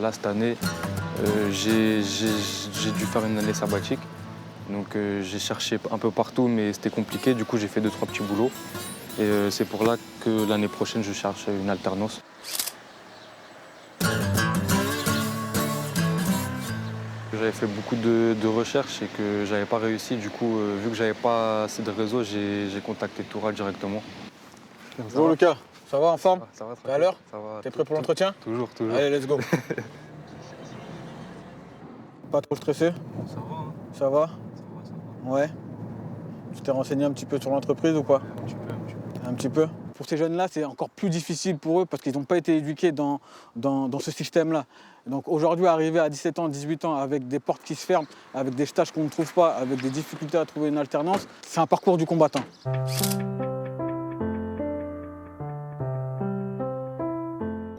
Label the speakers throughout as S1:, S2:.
S1: Là, cette année, j'ai dû faire une année sabbatique. Donc j'ai cherché un peu partout, mais c'était compliqué. Du coup, j'ai fait 2-3 petits boulots. Et c'est pour là que l'année prochaine, je cherche une alternance. J'avais fait beaucoup de recherches et que j'avais pas réussi. Du coup, vu que j'avais pas assez de réseau, j'ai contacté Toura directement.
S2: Bonjour Lucas, ça va en forme?
S1: Ça va,
S2: T'es à l'heure?
S1: ça va.
S2: T'es prêt pour l'entretien?
S1: Toujours.
S2: Allez, let's go. Pas trop stressé?
S1: Ça va, hein.
S2: Ça va?
S1: Ça va.
S2: Ouais. Tu t'es renseigné un petit peu sur l'entreprise ou pas?
S1: Un petit peu.
S2: Un petit peu. Pour ces jeunes-là, c'est encore plus difficile pour eux parce qu'ils n'ont pas été éduqués dans ce système-là. Donc aujourd'hui, arriver à 17 ans, 18 ans avec des portes qui se ferment, avec des stages qu'on ne trouve pas, avec des difficultés à trouver une alternance, c'est un parcours du combattant.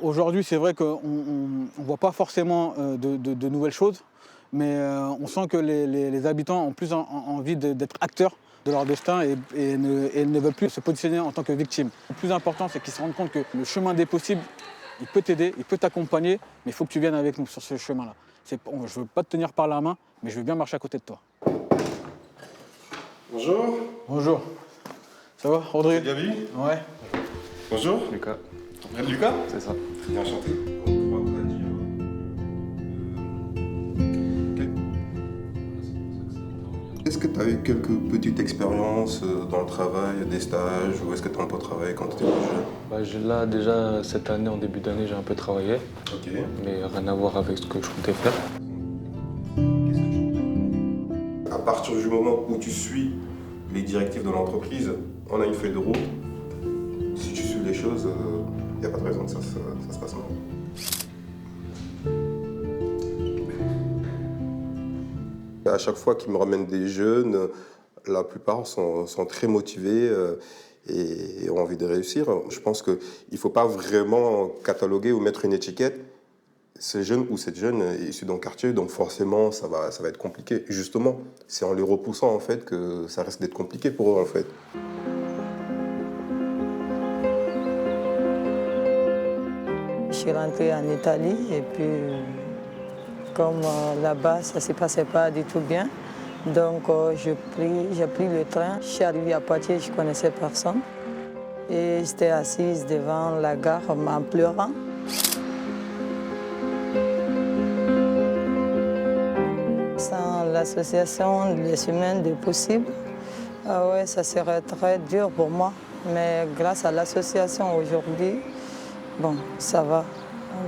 S2: Aujourd'hui, c'est vrai qu'on ne voit pas forcément de nouvelles choses, mais on sent que les habitants ont plus envie d'être acteurs de leur destin et ne veulent plus se positionner en tant que victimes. Le plus important, c'est qu'ils se rendent compte que le chemin des possibles, il peut t'aider, il peut t'accompagner, mais il faut que tu viennes avec nous sur ce chemin-là. Je ne veux pas te tenir par la main, mais je veux bien marcher à côté de toi.
S3: Bonjour.
S2: Bonjour. Ça va, Rodrigue?
S3: C'est Gabi.
S2: Ouais.
S3: Bonjour.
S1: Lucas,
S3: Ton prénom Lucas?
S1: c'est ça.
S3: Très bien, enchanté. Est-ce que tu as eu quelques petites expériences dans le travail, des stages, ou est-ce que tu as un peu travaillé quand tu étais plus jeune?
S1: Là, déjà, cette année, en début d'année, j'ai un peu travaillé,
S3: Ok.
S1: mais rien à voir avec ce que je comptais faire.
S3: À partir du moment où tu suis les directives de l'entreprise, on a une feuille de route. Si tu suis les choses, il n'y a pas de raison que ça se passe mal. À chaque fois qu'ils me ramènent des jeunes, la plupart sont très motivés et ont envie de réussir. Je pense qu'il ne faut pas vraiment cataloguer ou mettre une étiquette. Ce jeune ou cette jeune est issu d'un quartier, donc forcément ça va être compliqué. Justement, c'est en les repoussant en fait que ça risque d'être compliqué pour eux en fait.
S4: Je suis rentrée en Italie et puis comme là-bas ça ne se passait pas du tout bien, donc j'ai pris le train. Je suis arrivée à Poitiers, je ne connaissais personne et j'étais assise devant la gare en pleurant. Sans l'association Les Semaines des Possibles, ouais, ça serait très dur pour moi. Mais grâce à l'association aujourd'hui, bon, ça va.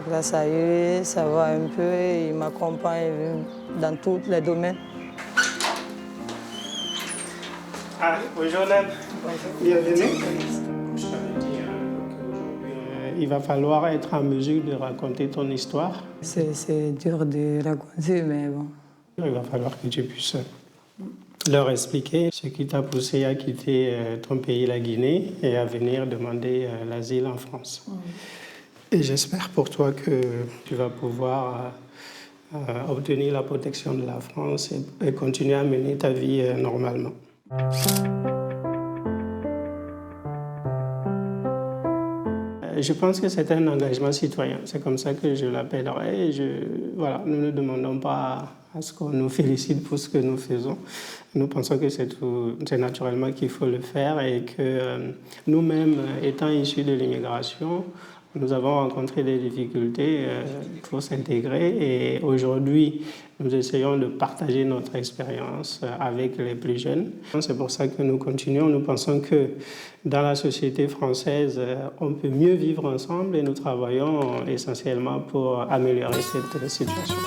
S4: Grâce à eux, ça va un peu. Ils m'accompagnent dans tous les domaines.
S5: Ah, bonjour Neb. Bienvenue. Il va falloir être en mesure de raconter ton histoire.
S4: C'est dur de raconter, mais bon.
S5: Il va falloir que tu puisses leur expliquer ce qui t'a poussé à quitter ton pays, la Guinée, et à venir demander l'asile en France. Et j'espère pour toi que tu vas pouvoir obtenir la protection de la France et continuer à mener ta vie normalement. Je pense que c'est un engagement citoyen, c'est comme ça que je l'appellerai. Voilà, nous ne demandons pas à ce qu'on nous félicite pour ce que nous faisons. Nous pensons que c'est naturellement qu'il faut le faire et que nous-mêmes, étant issus de l'immigration, nous avons rencontré des difficultés pour s'intégrer et aujourd'hui, nous essayons de partager notre expérience avec les plus jeunes. C'est pour ça que nous continuons. Nous pensons que dans la société française, on peut mieux vivre ensemble et nous travaillons essentiellement pour améliorer cette situation.